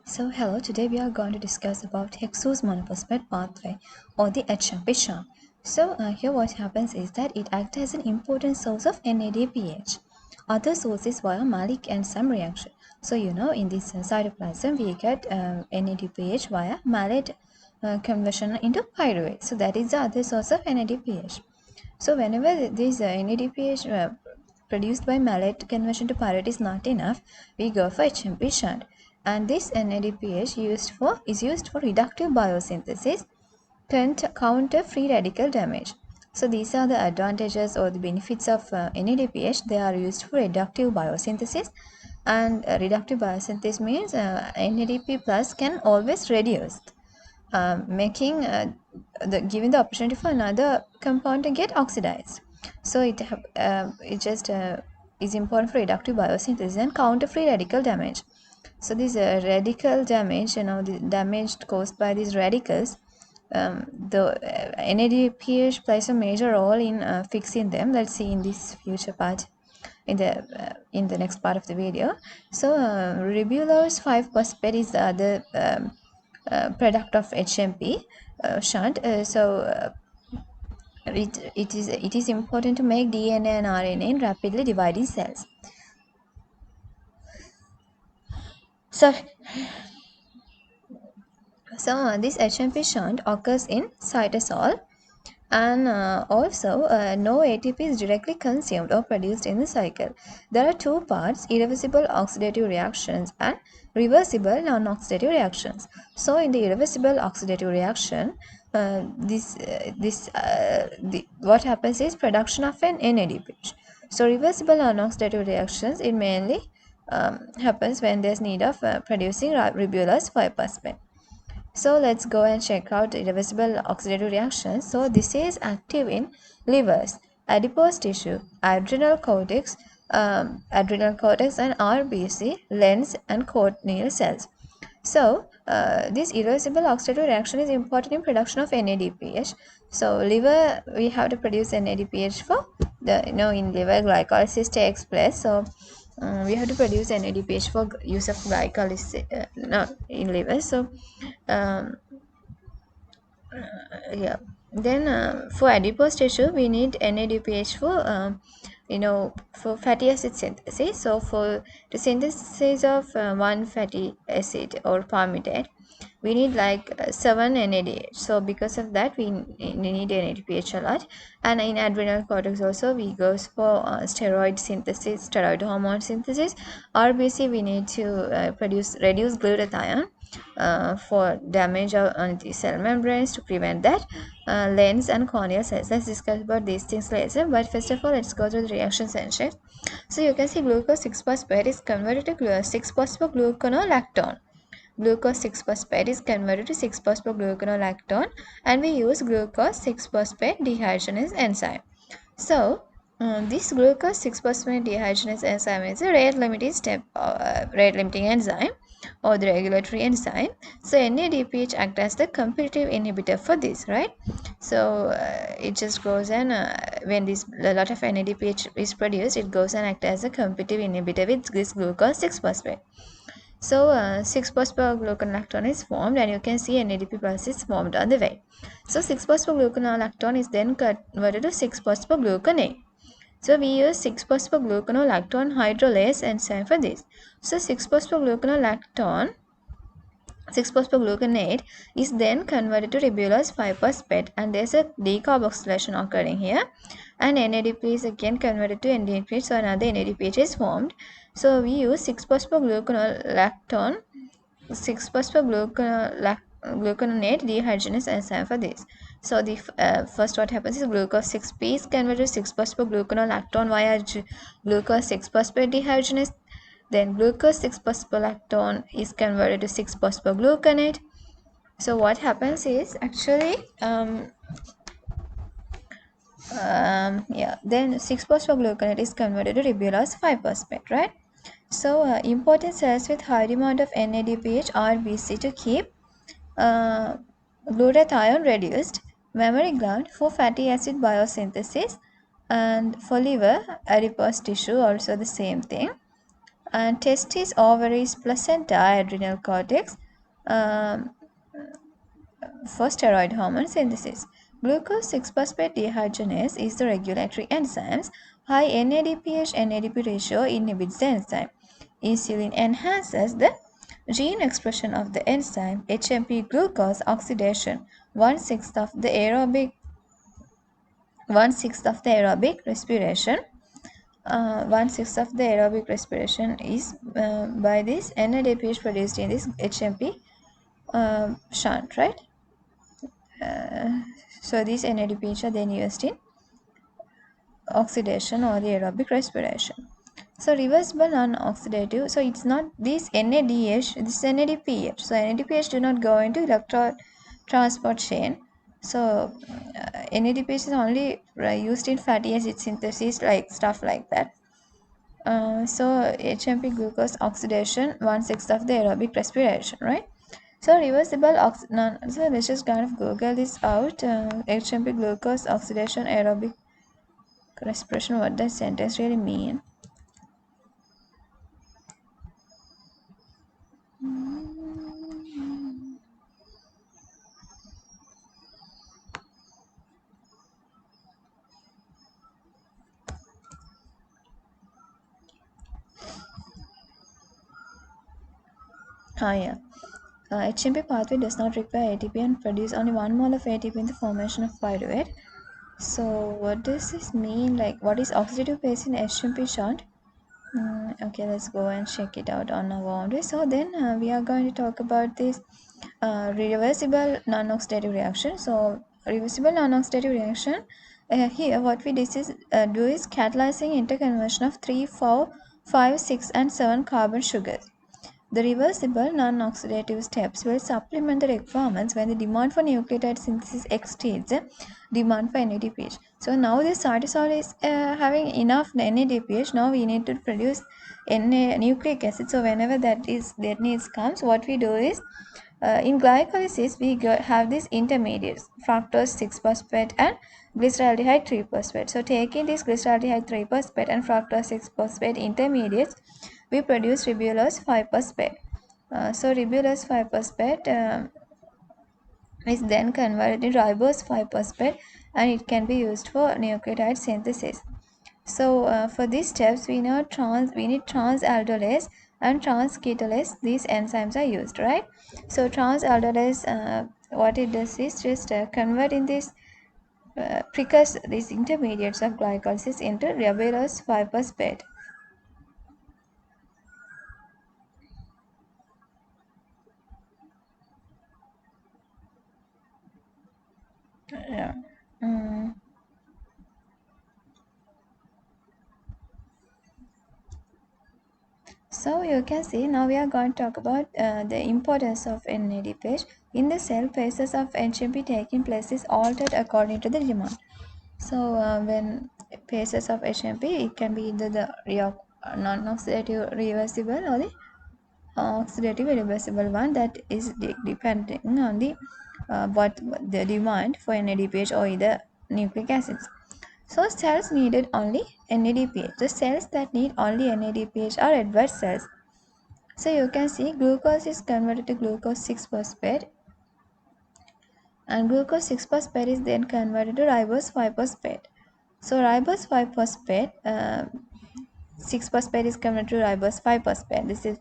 So hello, today we are going to discuss about Hexose monophosphate pathway or the HMP shunt. So here what happens is that it acts as an important source of NADPH. Other sources via malic enzyme reaction. So in this cytoplasm we get NADPH via malate conversion into pyruvate. So that is the other source of NADPH. So whenever this NADPH produced by malate conversion to pyruvate is not enough, we go for HMP shunt. And this NADPH is used for reductive biosynthesis, counter free radical damage. So these are the advantages or the benefits of NADPH. They are used for reductive biosynthesis, and reductive biosynthesis means NADP plus can always reduce, making giving the opportunity for another compound to get oxidized. So it just is important for reductive biosynthesis and counter free radical damage. So this radical damage, the damage caused by these radicals, the NADPH plays a major role in fixing them. Let's see in this future part, in the next part of the video. So ribulose 5-phosphate is the other product of HMP shunt. It is important to make DNA and RNA in rapidly dividing cells. So this HMP shunt occurs in cytosol, and also no ATP is directly consumed or produced in the cycle. There are two parts: irreversible oxidative reactions and reversible non-oxidative reactions. So in the irreversible oxidative reaction, what happens is production of an NADPH. So reversible non-oxidative reactions, it mainly happens when there's need of producing ribulose 5-phosphate. So let's go and check out irreversible oxidative reactions. So this is active in livers, adipose tissue, adrenal cortex and RBC, lens and corneal cells. So this irreversible oxidative reaction is important in production of NADPH. So liver, we have to produce NADPH for the in liver glycolysis takes place. So we have to produce NADPH for use of glycolysis in liver. So yeah, then for adipose tissue we need NADPH for for fatty acid synthesis. So for the synthesis of one fatty acid or palmitate, we need like 7 NADH. So because of that we need NADPH a lot. And in adrenal cortex also we goes for steroid hormone synthesis. RBC we need to reduce glutathione for damage on the cell membranes to prevent that. Lens and corneal cells, let's discuss about these things later, but first of all let's go through the reactions and check. So you can see glucose 6-phosphate is converted to 6-phosphogluconolactone. Glucose 6-phosphate is converted to 6-phosphogluconolactone, and we use glucose 6-phosphate dehydrogenase enzyme. So this glucose 6-phosphate dehydrogenase enzyme is a rate limiting enzyme or the regulatory enzyme. So NADPH acts as the competitive inhibitor for this, right? So it just goes and when a lot of NADPH is produced, it goes and acts as a competitive inhibitor with this glucose 6-phosphate. So 6-phosphogluconolactone is formed, and you can see NADP plus is formed on the way. So 6-phosphogluconolactone is then converted to 6-phosphogluconate. So we use 6-phosphogluconolactone hydrolase enzyme for this. So 6-phosphogluconate is then converted to ribulose 5-phosphate, and there's a decarboxylation occurring here, and NADP is again converted to NADPH, so another NADPH is formed. So we use 6-phosphogluconolactone, 6-phosphogluconate dehydrogenase enzyme for this. So the first what happens is glucose 6P is converted to 6-phosphogluconolactone via glucose 6-phosphate dehydrogenase. Then glucose 6-phospholactone is converted to 6-phosphogluconate. So what happens is actually then 6-phosphogluconate is converted to ribulose 5-phosphate, right? So important cells with high demand of NADPH RBC to keep glutathione reduced, mammary gland for fatty acid biosynthesis, and for liver adipose tissue also the same thing. and testis, ovaries, placenta, adrenal cortex for steroid hormone synthesis. Glucose 6-phosphate dehydrogenase is the regulatory enzyme. High NADPH-NADP ratio inhibits the enzyme. Insulin enhances the gene expression of the enzyme. HMP glucose oxidation, one-sixth of the aerobic respiration. One-sixth of the aerobic respiration is by this NADPH produced in this HMP shunt, right? So these NADPH are then used in oxidation or the aerobic respiration. So reversible non-oxidative, so it's not this NADH, this is NADPH. So NADPH do not go into electron transport chain. So NADPH is only used in fatty acid synthesis, like stuff like that. So HMP glucose oxidation, one-sixth of the aerobic respiration, right? So reversible so let's just kind of Google this out. HMP glucose oxidation aerobic respiration. What does sentence really mean? Yeah. HMP pathway does not require ATP and produce only 1 mole of ATP in the formation of pyruvate. So what does this mean? Like, what is oxidative phase in HMP shunt? Okay, let's go and check it out on our own way. So then we are going to talk about this reversible non-oxidative reaction. So reversible non-oxidative reaction, here what we do is catalyzing interconversion of 3, 4, 5, 6 and 7 carbon sugars. The reversible non-oxidative steps will supplement the requirements when the demand for nucleotide synthesis exceeds the demand for NADPH. So now this cytosol is having enough NADPH. Now we need to produce nucleic acid. So whenever that needs comes, what we do is in glycolysis we have these intermediates, fructose 6-phosphate and glyceraldehyde 3-phosphate. So taking this glyceraldehyde 3-phosphate and fructose 6-phosphate intermediates, we produce ribulose 5-phosphate. So ribulose 5-phosphate is then converted to ribose 5-phosphate and it can be used for nucleotide synthesis. So for these steps we need transaldolase and transketolase. These enzymes are used, right? So transaldolase, what it does is just converting this precursor, these intermediates of glycolysis into ribulose 5-phosphate. Yeah. So you can see now we are going to talk about the importance of NADPH. In the cell, phases of HMP taking place is altered according to the demand. So when phases of HMP, it can be either the non-oxidative reversible or the oxidative reversible one, that is depending on the what the demand for NADPH or either nucleic acids. So cells needed only NADPH. The cells that need only NADPH are red blood cells. So you can see glucose is converted to glucose 6-phosphate and glucose 6-phosphate is then converted to ribose 5-phosphate. So ribose 5-phosphate, 6-phosphate is converted to ribose 5-phosphate. This is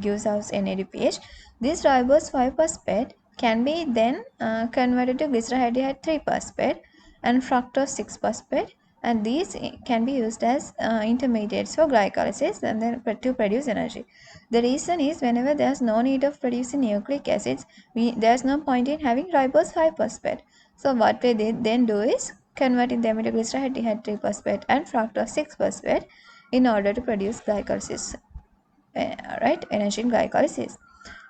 gives us NADPH. This ribose 5-phosphate can be then converted to glyceraldehyde 3-phosphate and fructose 6-phosphate, and these can be used as intermediates for glycolysis and then to produce energy. The reason is whenever there is no need of producing nucleic acids, there is no point in having ribose 5-phosphate. So what we then do is converting them into glyceraldehyde 3-phosphate and fructose 6-phosphate in order to produce glycolysis, right? Energy in glycolysis.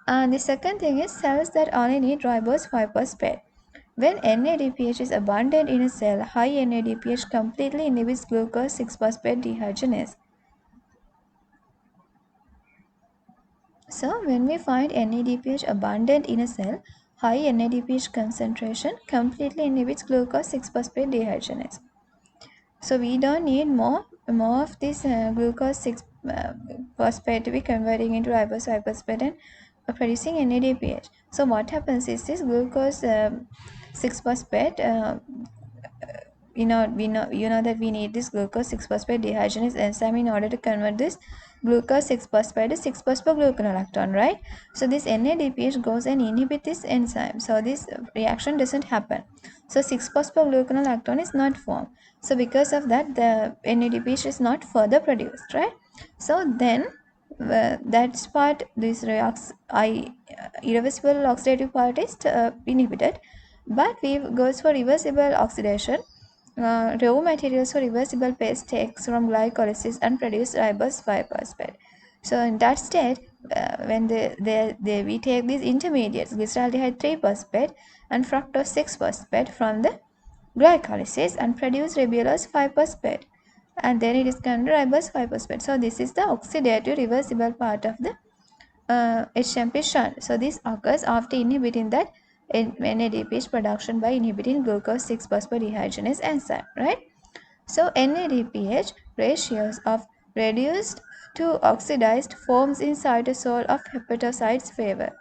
And the second thing is cells that only need ribose 5-phosphate. When NADPH is abundant in a cell, high NADPH completely inhibits glucose 6-phosphate dehydrogenase. So when we find NADPH abundant in a cell, high NADPH concentration completely inhibits glucose 6-phosphate dehydrogenase. So we don't need more of this glucose 6 uh, phosphate to be converting into ribose phosphate and producing NADPH. So what happens is this glucose 6 phosphate you know that we need this glucose 6 phosphate dehydrogenase enzyme in order to convert this glucose 6 phosphate to 6 phosphogluconolactone, right? So this NADPH goes and inhibit this enzyme, so this reaction doesn't happen, so 6 phosphogluconolactone is not formed. So because of that, the NADPH is not further produced, right? So then that's part, this reacts irreversible oxidative part is inhibited, but we goes for reversible oxidation. Raw materials for reversible paste takes from glycolysis and produce ribose 5-phosphate. So in that state, when we take these intermediates, glyceraldehyde 3-phosphate and fructose 6-phosphate from the glycolysis and produce ribulose 5-phosphate, and then it is converted ribose 5-phosphate. So this is the oxidative reversible part of the HMP shunt. So this occurs after inhibiting that NADPH production by inhibiting glucose 6 phosphorydehydrogenase enzyme, right? So NADPH ratios of reduced to oxidized forms in cytosol of hepatocytes favor.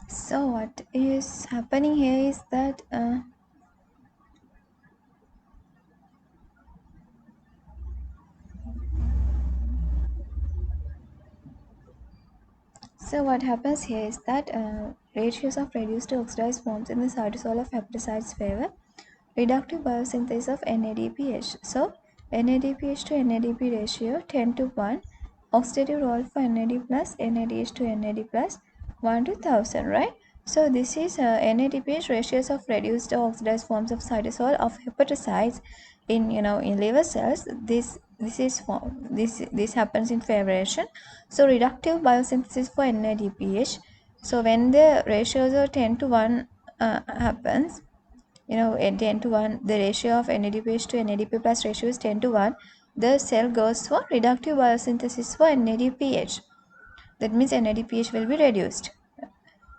So what is happening here is that ratios of reduced to oxidized forms in the cytosol of hepatocytes favor reductive biosynthesis of NADPH. So NADPH to NADP ratio 10 to 1, oxidative role for NAD plus NADH to NAD plus 1 to 1000, right? So this is NADPH ratios of reduced or oxidized forms of cytosol of hepatocytes in in liver cells. This happens in favoration. So reductive biosynthesis for NADPH. So when the ratios are 10 to 1 happens, at 10 to 1, the ratio of NADPH to NADP plus ratio is 10 to 1. The cell goes for reductive biosynthesis for NADPH. That means NADPH will be reduced.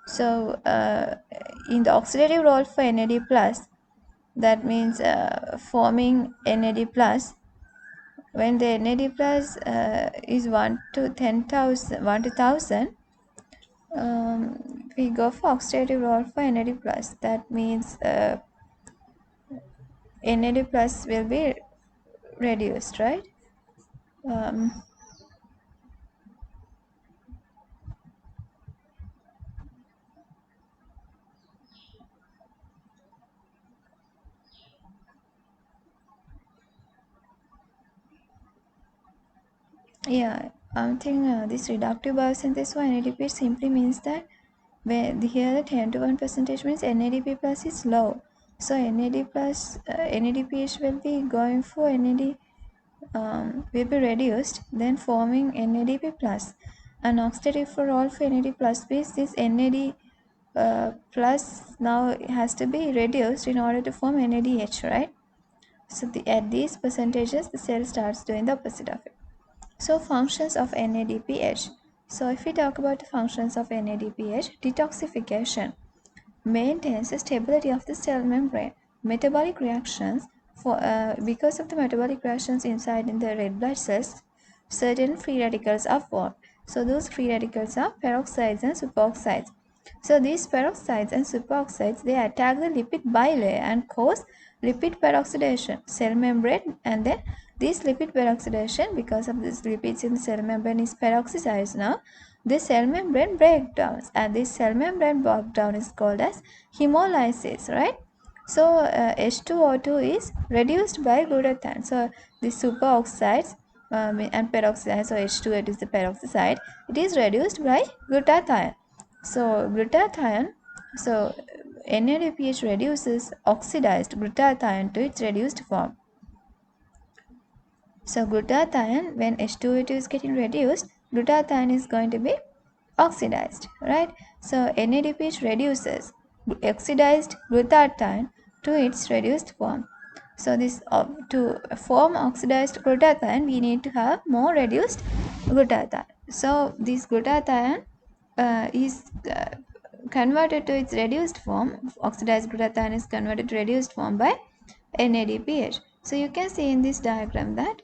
So in the oxidative role for NAD plus, that means forming NAD plus, when the NAD plus is 1 to 10,000, 1 to 1000, we go for oxidative role for NAD plus. That means NAD plus will be reduced, right? Um, yeah, I'm thinking this reductive biosynthesis for NADPH simply means that here the 10 to 1 percentage means NADP plus is low. So NAD plus, NADPH will be going for NAD, will be reduced, then forming NADP plus. And oxidative for all for NAD plus means this NAD plus now has to be reduced in order to form NADH, right? So at these percentages, the cell starts doing the opposite of it. So functions of NADPH. So if we talk about the functions of NADPH, detoxification maintains the stability of the cell membrane. Metabolic reactions, because of the metabolic reactions inside in the red blood cells, certain free radicals are formed. So those free radicals are peroxides and superoxides. So these peroxides and superoxides, they attack the lipid bilayer and cause lipid peroxidation, cell membrane, and then This lipid peroxidation, because of this lipids in the cell membrane is peroxidized now, this cell membrane breakdowns, and this cell membrane breakdown is called as hemolysis, right? So H2O2 is reduced by glutathione. So the superoxides and peroxide, so H2O2 is the peroxide, it is reduced by glutathione. So glutathione, so NADPH reduces oxidized glutathione to its reduced form. So glutathione, when H2O2 is getting reduced, glutathione is going to be oxidized, right? So NADPH reduces oxidized glutathione to its reduced form. So this to form oxidized glutathione, we need to have more reduced glutathione. So this glutathione is converted to its reduced form. Oxidized glutathione is converted to reduced form by NADPH. So you can see in this diagram that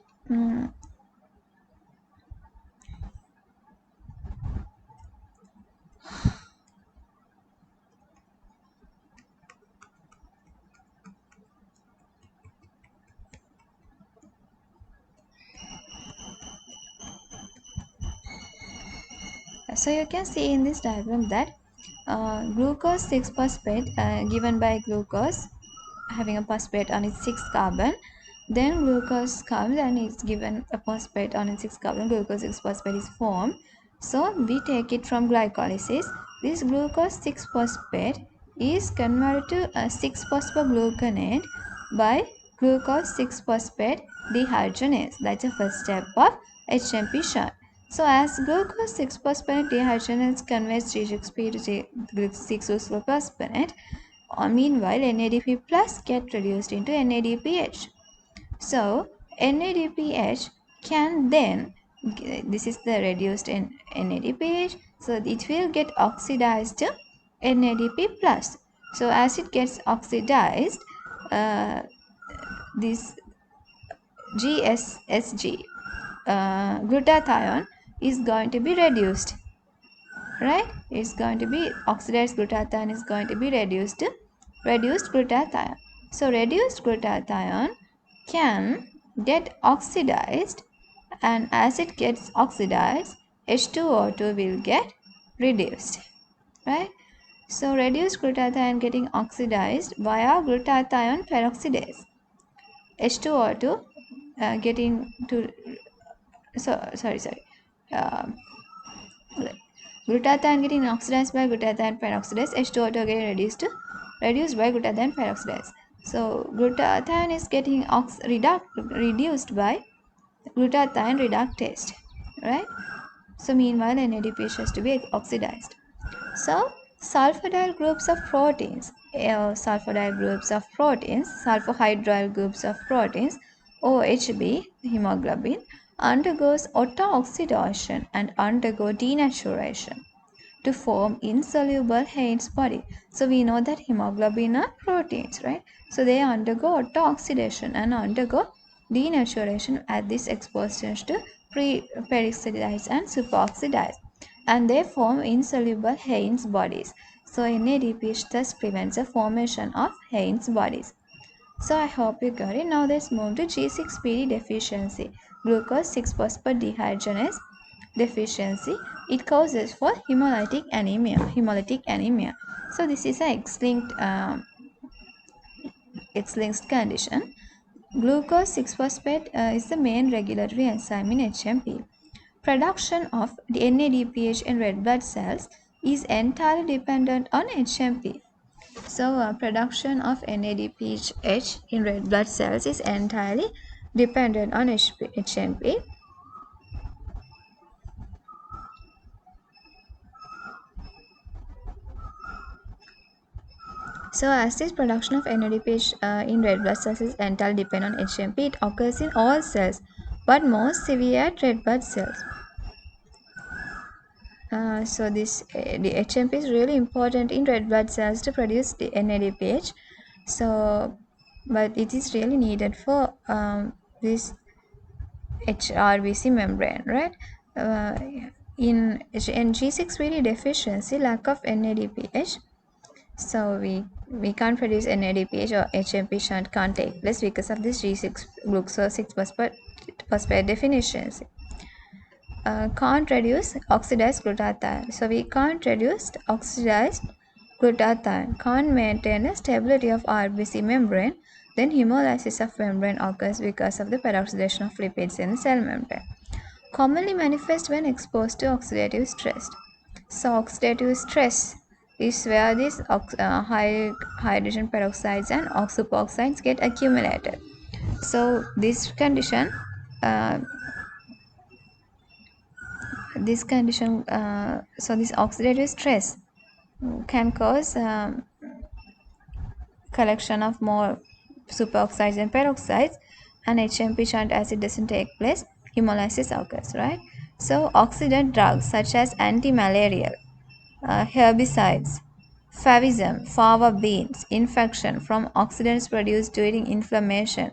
so you can see in this diagram that glucose 6-phosphate given by glucose having a phosphate on its 6 carbon, then glucose comes and it's given a phosphate on its 6 carbon, glucose 6-phosphate is formed. So we take it from glycolysis. This glucose 6-phosphate is converted to a 6-phosphogluconate by glucose 6-phosphate dehydrogenase. That's the first step of HMP shunt. So as glucose 6-phosphate dehydrogenase converts G6P to 6-phosphate, meanwhile NADP plus get reduced into NADPH. So NADPH can then, this is the reduced NADPH, so it will get oxidized to NADP plus. So as it gets oxidized, this GSSG glutathione is going to be reduced, right? It's going to be oxidized glutathione is going to be reduced to reduced glutathione. So reduced glutathione can get oxidized, and as it gets oxidized, H2O2 will get reduced, right? So reduced glutathione getting oxidized via glutathione peroxidase. H2O2 getting to glutathione getting oxidized by glutathione peroxidase, H2O2 getting reduced by glutathione peroxidase. So glutathione is getting reduced by glutathione reductase, right? So meanwhile NADPH has to be oxidized. So sulfhydryl groups of proteins, sulfhydryl groups of proteins, OHB, hemoglobin, undergoes autooxidation and undergo denaturation to form insoluble Heinz body. So we know that hemoglobin are proteins, right? So they undergo autooxidation and undergo denaturation at this exposure to peroxidize and superoxidize, and they form insoluble Heinz bodies. So NADPH thus prevents the formation of Heinz bodies. So I hope you got it. Now let's move to G6PD deficiency. Glucose 6-phosphate dehydrogenase deficiency. It causes for hemolytic anemia. So this is a X-linked condition. Glucose 6-phosphate is the main regulatory enzyme in HMP. Production of the NADPH in red blood cells is entirely dependent on HMP. So production of NADPH in red blood cells is entirely dependent on HMP. So as this production of NADPH in red blood cells is entirely dependent on HMP, it occurs in all cells, but most severe at red blood cells. So the HMP is really important in red blood cells to produce the NADPH. So, but it is really needed for this RBC membrane, right? In G6PD deficiency, lack of NADPH, So we can't produce NADPH or HMP shunt can't take place because of this G6 glucose 6 phosphate deficiency. Can't reduce oxidized glutathione. So we can't reduce oxidized glutathione. Can't maintain the stability of RBC membrane. Then hemolysis of membrane occurs because of the peroxidation of lipids in the cell membrane. Commonly manifest when exposed to oxidative stress. So oxidative stress is where these high hydrogen peroxides and superoxides get accumulated. So uh, this oxidative stress can cause collection of more superoxides and peroxides, and HMP shunt acid doesn't take place, hemolysis occurs, right? So oxidant drugs such as anti-malarial, herbicides, favism, fava beans, infection from oxidants produced during inflammation,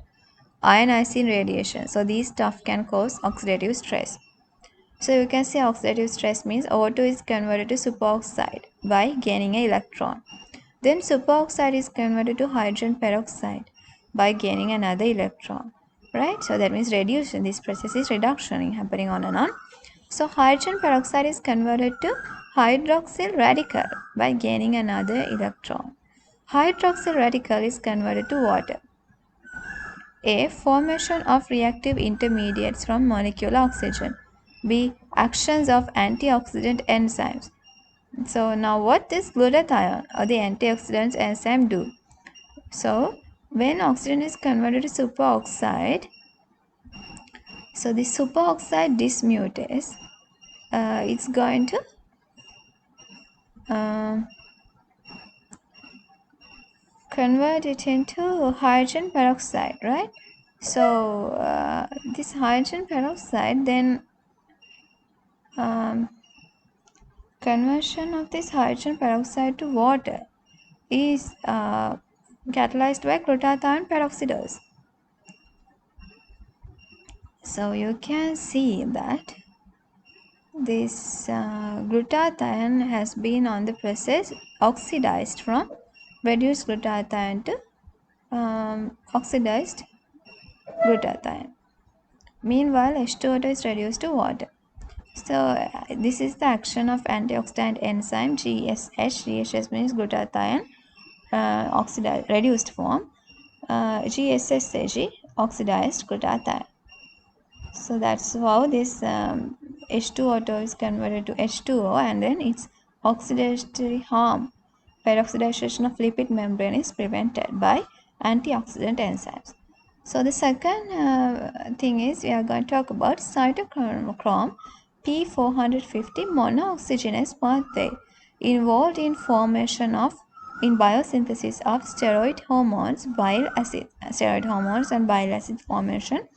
ionizing radiation. So these stuff can cause oxidative stress. So you can say oxidative stress means O2 is converted to superoxide by gaining an electron. Then superoxide is converted to hydrogen peroxide by gaining another electron. Right? So that means reduction. This process is reduction happening on and on. So hydrogen peroxide is converted to hydroxyl radical by gaining another electron. Hydroxyl radical is converted to water. A. Formation of reactive intermediates from molecular oxygen. B. Actions of antioxidant enzymes. So now what this glutathione or the antioxidants enzyme do? So when oxygen is converted to superoxide, so the superoxide dismutase, it's going to convert it into hydrogen peroxide, right? So this hydrogen peroxide then conversion of this hydrogen peroxide to water is catalyzed by glutathione peroxidase. So you can see that this glutathione has been on the process oxidized from reduced glutathione to oxidized glutathione. Meanwhile, H2O2 is reduced to water. So this is the action of antioxidant enzyme GSH. GSH means glutathione oxidized reduced form. GSSAG oxidized glutathione. So that's how this H2O2 is converted to H2O, and then its oxidatory harm, peroxidation of lipid membrane is prevented by antioxidant enzymes. So the second thing is we are going to talk about cytochrome P450 monooxygenase pathway involved in formation of in biosynthesis of steroid hormones, steroid hormones and bile acid formation.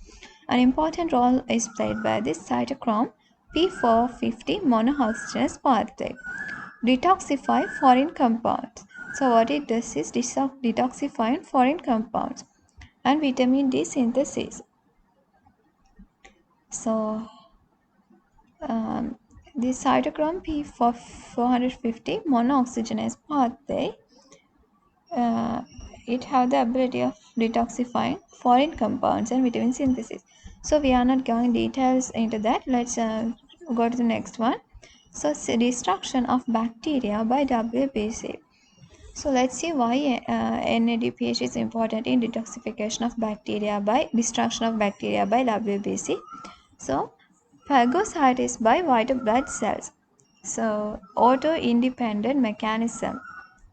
An important role is played by this cytochrome P450 monooxygenase pathway. Detoxify foreign compounds. So what it does is detoxifying foreign compounds and vitamin D synthesis. So the cytochrome P450 monooxygenase pathway, it have the ability of detoxifying foreign compounds and vitamin synthesis. So we are not going details into that. Let's go to the next one. So destruction of bacteria by WBC. So let's see why NADPH is important in detoxification of bacteria by destruction of bacteria by WBC. So phagocytosis by white blood cells. So auto-dependent mechanism.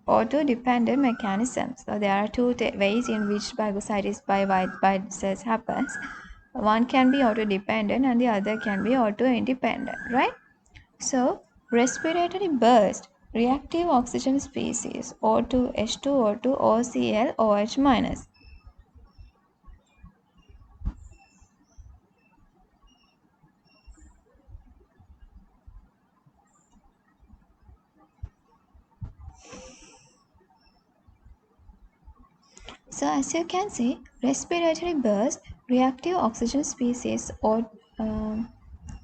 So there are two ways in which phagocytosis by white blood cells happens. One can be auto-dependent and the other can be auto-independent, right? So respiratory burst, reactive oxygen species O2, H2O2, OCl, OH minus. So as you can see, respiratory burst, reactive oxygen species, or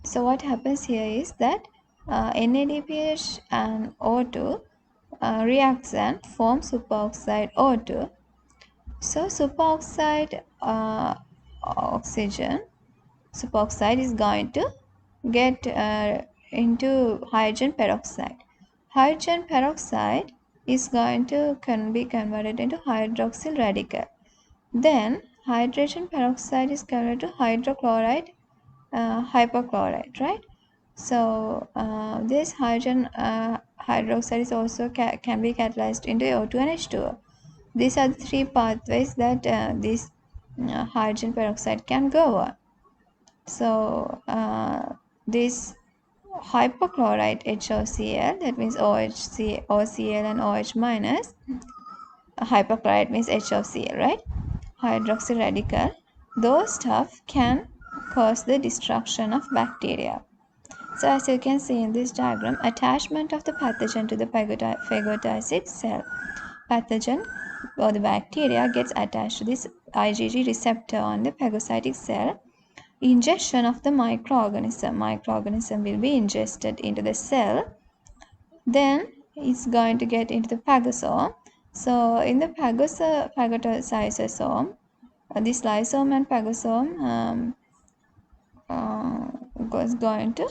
so what happens here is that NADPH and O2 reacts and forms superoxide O2. So superoxide oxygen, superoxide is going to get into hydrogen peroxide. Hydrogen peroxide is going to be converted into hydroxyl radical. Then hydrogen peroxide is converted to hydrochloride hypochlorite, right? So this hydrogen hydroxide is also can be catalyzed into O2 and H2O. These are the three pathways that this hydrogen peroxide can go on. So this hypochlorite HOCl, that means OCl and OH minus, hypochlorite means HOCl, right? Hydroxyl radical, those stuff can cause the destruction of bacteria. So as you can see in this diagram, attachment of the pathogen to the phagocytic cell. Pathogen or the bacteria gets attached to this IgG receptor on the phagocytic cell. Ingestion of the microorganism will be ingested into the cell. Then it's going to get into the phagosome. So in the phagosome, this lysosome and phagosome is going to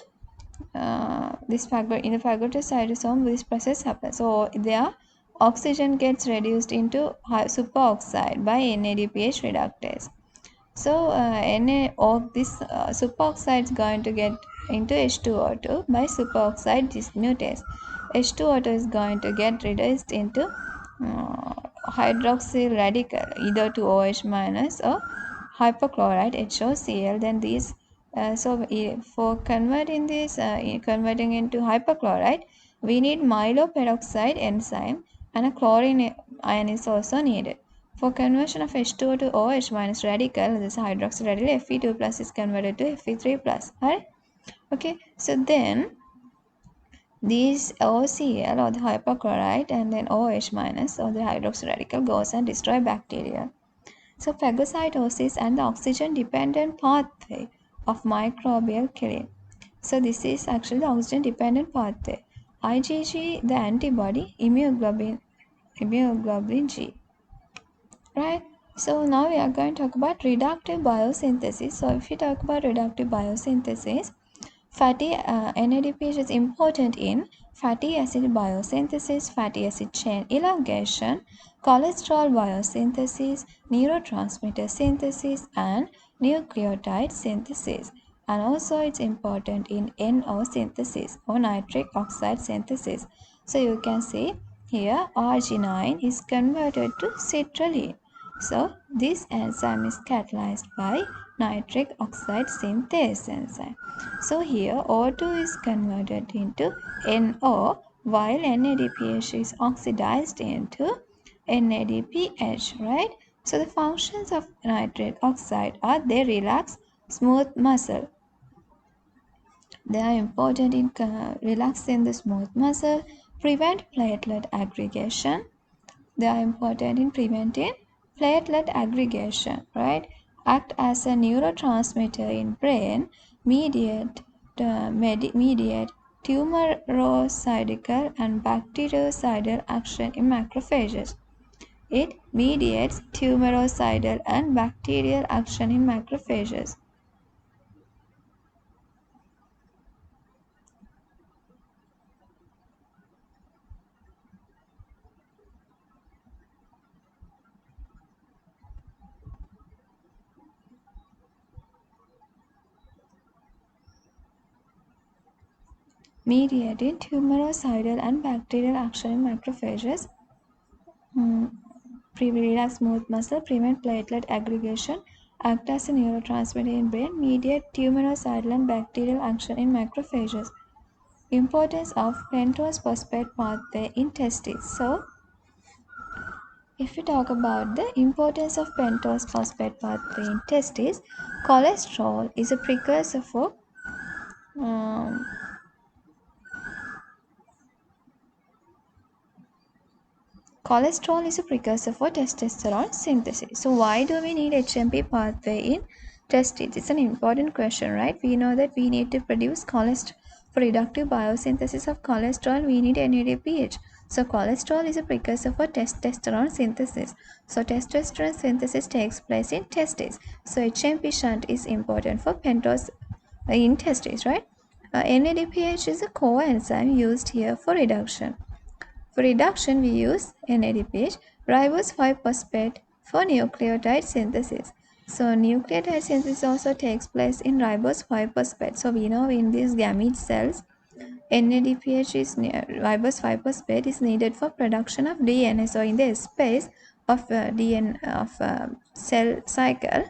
in the phagocytosome this process happens. So their oxygen gets reduced into superoxide by NADPH reductase. So this superoxide is going to get into H2O2 by superoxide dismutase. H2O2 is going to get reduced into hydroxyl radical, either to OH minus or hypochlorite HOCl. Then these for converting this converting into hypochlorite, we need myeloperoxide enzyme, and a chlorine ion is also needed. For conversion of H2O to OH minus radical, this hydroxyl radical, Fe2 plus is converted to Fe3 plus, right? Okay, so then these OCl or the hypochlorite and then OH minus or the hydroxyl radical goes and destroy bacteria. So phagocytosis and the oxygen dependent pathway of microbial killing. So this is actually the oxygen dependent pathway. IgG, the antibody, immunoglobulin G. Right? So now we are going to talk about reductive biosynthesis. So if we talk about reductive biosynthesis, NADPH is important in fatty acid biosynthesis, fatty acid chain elongation, cholesterol biosynthesis, neurotransmitter synthesis, and nucleotide synthesis. And also it's important in NO synthesis or nitric oxide synthesis. So you can see here arginine is converted to citrulline. So this enzyme is catalyzed by nitric oxide synthase enzyme. So here O2 is converted into NO while NADPH is oxidized into NADPH, right? So the functions of nitric oxide are they relax smooth muscle. They are important in relaxing the smooth muscle, prevent platelet aggregation. They are important in preventing platelet aggregation, right? Act as a neurotransmitter in brain, mediate tumoricidal and bactericidal action in macrophages. It mediates tumoricidal and bacterial action in macrophages. Mediating tumoricidal and bacterial action in macrophages. Relax smooth muscle, prevent platelet aggregation, act as a neurotransmitter in brain, mediate tumoricidal and bacterial action in macrophages. Importance of pentose phosphate pathway in testis. So, if we talk about the importance of pentose phosphate pathway in testis, cholesterol is a precursor for testosterone synthesis. So why do we need HMP pathway in testis? It's an important question, right? We know that we need to produce cholesterol. For reductive biosynthesis of cholesterol, we need NADPH. So cholesterol is a precursor for testosterone synthesis. So testosterone synthesis takes place in testes. So HMP shunt is important for pentose in testes, right? NADPH is a coenzyme used here for reduction. For reduction, we use NADPH, ribose 5-phosphate for nucleotide synthesis. So nucleotide synthesis also takes place in ribose 5-phosphate. So we know in these gamete cells, NADPH is ribose 5-phosphate is needed for production of DNA. So in the space of DNA of cell cycle,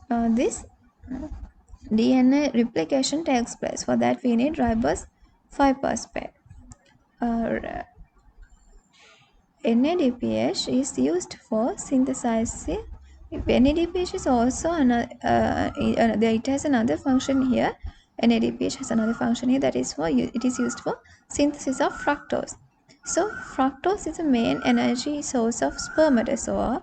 this DNA replication takes place. For that, we need ribose 5-phosphate. NADPH is used for synthesizing. NADPH is also another. It has another function here. NADPH has another function here, that is for it is used for synthesis of fructose. So fructose is the main energy source of spermatozoa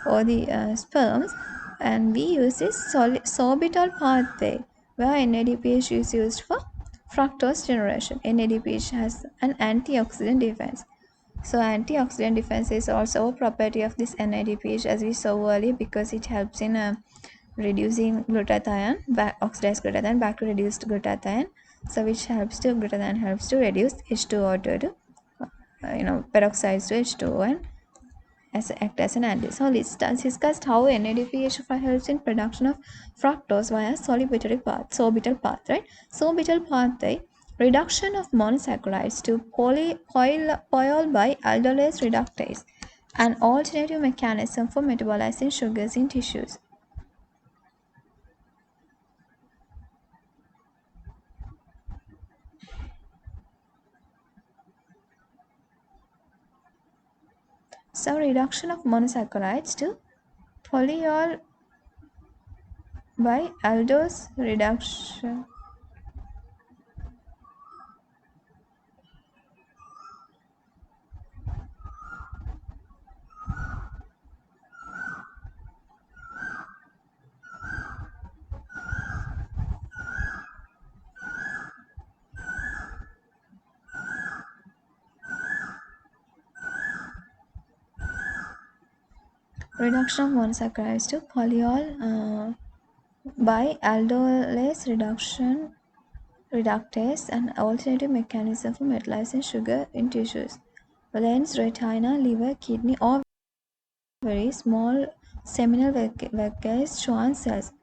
or the sperms, and we use this sorbitol pathway where NADPH is used for fructose generation. NADPH has an antioxidant defense. So antioxidant defense is also a property of this NADPH, as we saw earlier, because it helps in reducing glutathione, oxidized glutathione back to reduced glutathione. So which helps to glutathione helps to reduce H2O to peroxides to H2O and act as an anti. So let's discuss how NADPH helps in production of fructose via sorbitol path, right? Sorbitol pathway, reduction of monosaccharides to polyol by aldolase reductase, an alternative mechanism for metabolizing sugars in tissues. So reduction of monosaccharides to polyol by aldose reduction. Reduction of monosaccharides to polyol by aldolase reductase, an alternative mechanism for metabolizing sugar in tissues. Lens, retina, liver, kidney, or very small seminal vacuous Schwann cells.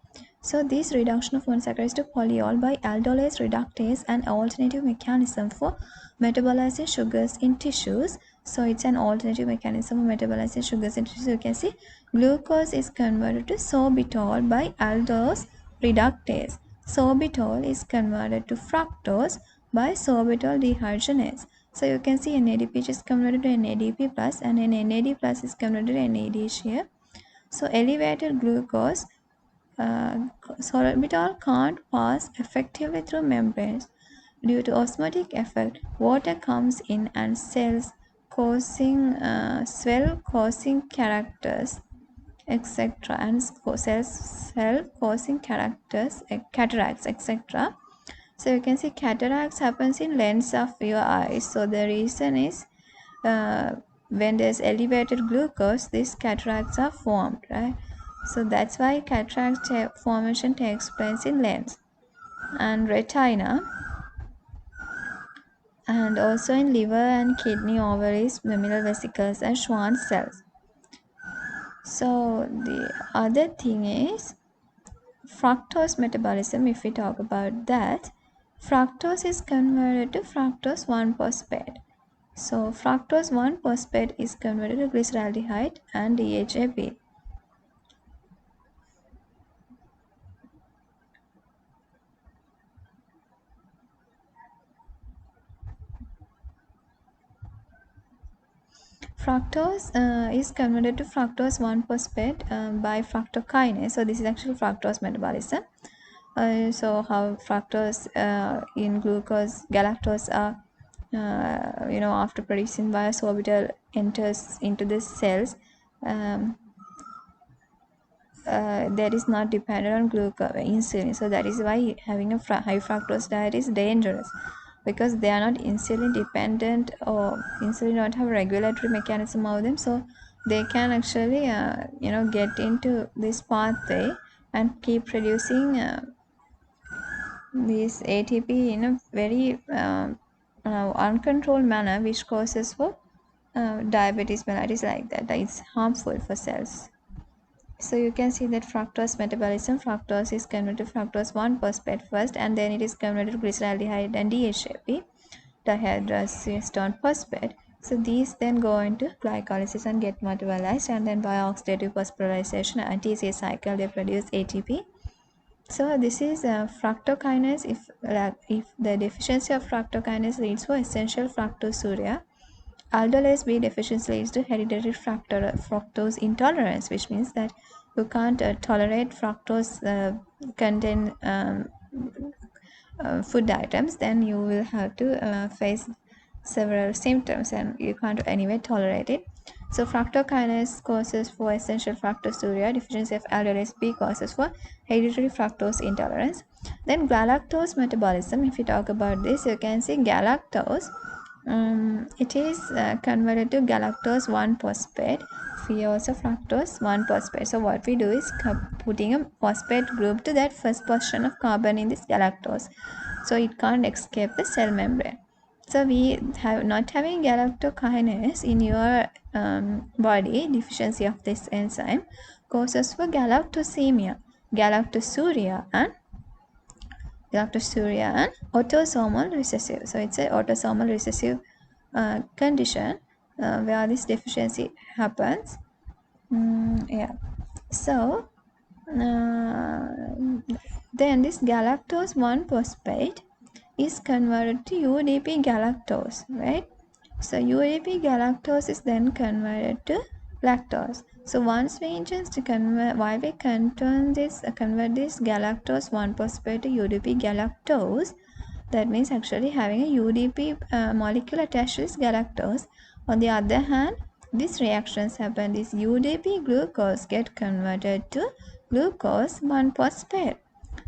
So this reduction of monosaccharides to polyol by aldolase reductase, an alternative mechanism for metabolizing sugars in tissues. So it's an alternative mechanism for metabolizing sugars in tissues. You can see glucose is converted to sorbitol by aldose reductase. Sorbitol is converted to fructose by sorbitol dehydrogenase. So you can see NADPH is converted to NADP plus, and NAD plus is converted to NADH here. So elevated glucose, sorbitol can't pass effectively through membranes due to osmotic effect. Water comes in and cells causing swell, causing characters, etc., and cell causing characters, cataracts, etc. So you can see cataracts happens in lens of your eyes. So the reason is when there's elevated glucose, these cataracts are formed, right? So that's why cataract formation takes place in lens and retina, and also in liver and kidney, ovaries, mammillary vesicles, and Schwann cells. So the other thing is fructose metabolism. If we talk about that, fructose is converted to fructose 1-phosphate. So fructose 1-phosphate is converted to glyceraldehyde and DHAP. Fructose is converted to fructose 1-phosphate by fructokinase. So this is actually fructose metabolism. So how fructose in glucose, galactose are after producing via sorbitol enters into the cells. That is not dependent on glucose insulin. So that is why having a high fructose diet is dangerous. because they are not insulin dependent, or insulin don't have a regulatory mechanism of them, so they can actually get into this pathway and keep producing this ATP in a very uncontrolled manner, which causes for diabetes mellitus, like that. It's harmful for cells. So you can see that fructose metabolism, fructose is converted to fructose 1-phosphate first, and then it is converted to glyceraldehyde and DHAP, dihydroxyacetone phosphate. So these then go into glycolysis and get metabolized, and then by oxidative phosphorylation and TCA cycle they produce ATP. So this is fructokinase. If the deficiency of fructokinase leads to essential fructosuria, aldolase B deficiency leads to hereditary fructose intolerance, which means that you can't tolerate fructose contain food items. Then you will have to face several symptoms, and you can't anyway tolerate it. So fructokinase causes for essential fructosuria, deficiency of aldolase B causes for hereditary fructose intolerance. Then galactose metabolism, if you talk about this, you can see galactose, it is converted to galactose 1-phosphate. We also fructose 1-phosphate. So what we do is putting a phosphate group to that first position of carbon in this galactose, so it can't escape the cell membrane. So we have not having galactokinase in your body, deficiency of this enzyme causes for galactosemia, galactosuria, and autosomal recessive. So it's a autosomal recessive condition where this deficiency happens. So then this galactose 1-phosphate is converted to UDP galactose, right? So UDP galactose is then converted to lactose. So once we just convert this galactose 1-phosphate to UDP galactose, that means actually having a UDP molecule attached to this galactose. On the other hand, these reactions happen. This UDP glucose get converted to glucose 1-phosphate.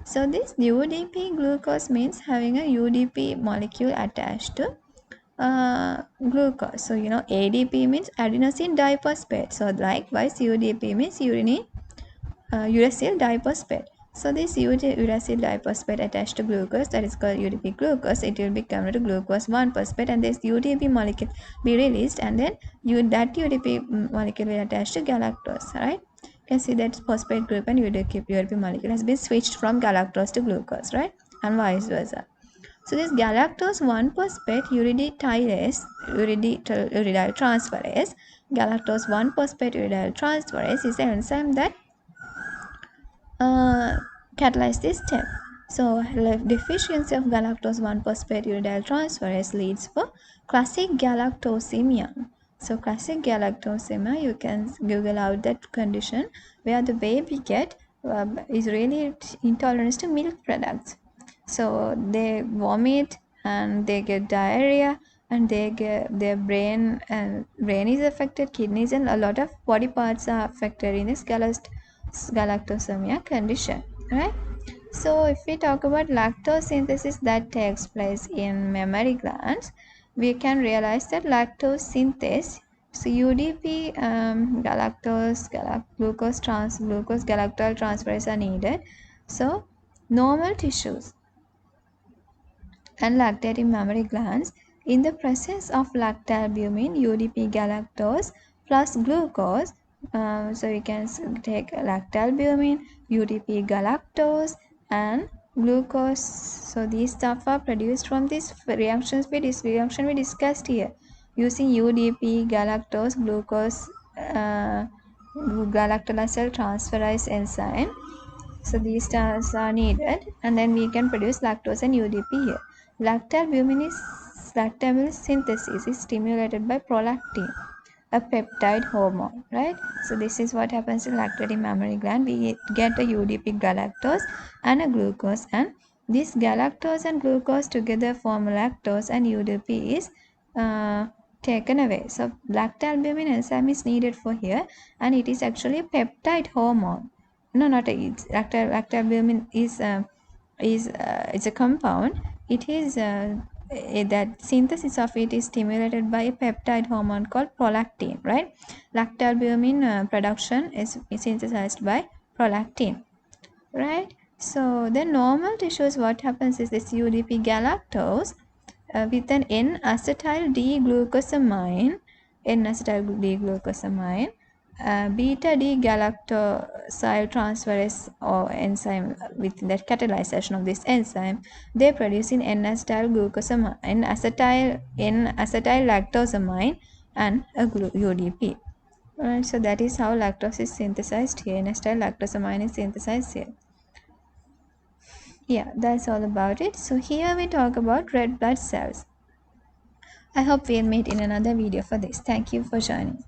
So this UDP glucose means having a UDP molecule attached to glucose. So ADP means adenosine diphosphate. So likewise UDP means uracil diphosphate. So this uracil diphosphate attached to glucose, that is called UDP glucose, it will be converted to glucose 1-phosphate, and this UDP molecule be released, and then that UDP molecule will attach to galactose, right? You can see that phosphate group and UDP molecule has been switched from galactose to glucose, right? And vice versa. So this galactose 1-phosphate uridyl transferase, galactose 1-phosphate uridyl transferase is an enzyme that catalyze this step. So deficiency of galactose 1-phosphate uridyl transferase leads for classic galactosemia. So classic galactosemia, you can Google out that condition where the baby is really intolerant to milk products. So they vomit and they get diarrhea, and they get their brain is affected, kidneys, and a lot of body parts are affected in this galactosemia condition, right? So if we talk about lactose synthesis that takes place in mammary glands, we can realize that lactose synthase, so UDP glucose galactose transferase are needed. So normal tissues and lactating mammary glands, in the presence of lactalbumin, UDP galactose plus glucose, so we can take lactalbumin, UDP galactose, and glucose. So these stuff are produced from these reactions. Reaction we discussed here using UDP galactose glucose galactolysyl transferase enzyme. So these stars are needed, and then we can produce lactose and UDP here. Lactalbumin synthesis is stimulated by prolactin, a peptide hormone, right? So this is what happens in lactating mammary gland. We get a UDP galactose and a glucose, and this galactose and glucose together form lactose, and UDP is taken away. So lactalbumin enzyme is needed for here, and it is actually a peptide hormone. No, not a, lactalbumin is it's a compound. It is that synthesis of it is stimulated by a peptide hormone called prolactin, right? Lactalbumin production is synthesized by prolactin, right? So the normal tissues, what happens is this UDP galactose with an N-acetyl D-glucosamine, beta D-galactosyl transferase or enzyme. With the catalyzation of this enzyme, they produce in N-acetyl glucosamine, N-acetyl lactosamine, and a UDP. Right, so that is how lactose is synthesized here. N-acetyl lactosamine is synthesized here. Yeah, that's all about it. So here we talk about red blood cells. I hope we'll meet in another video for this. Thank you for joining.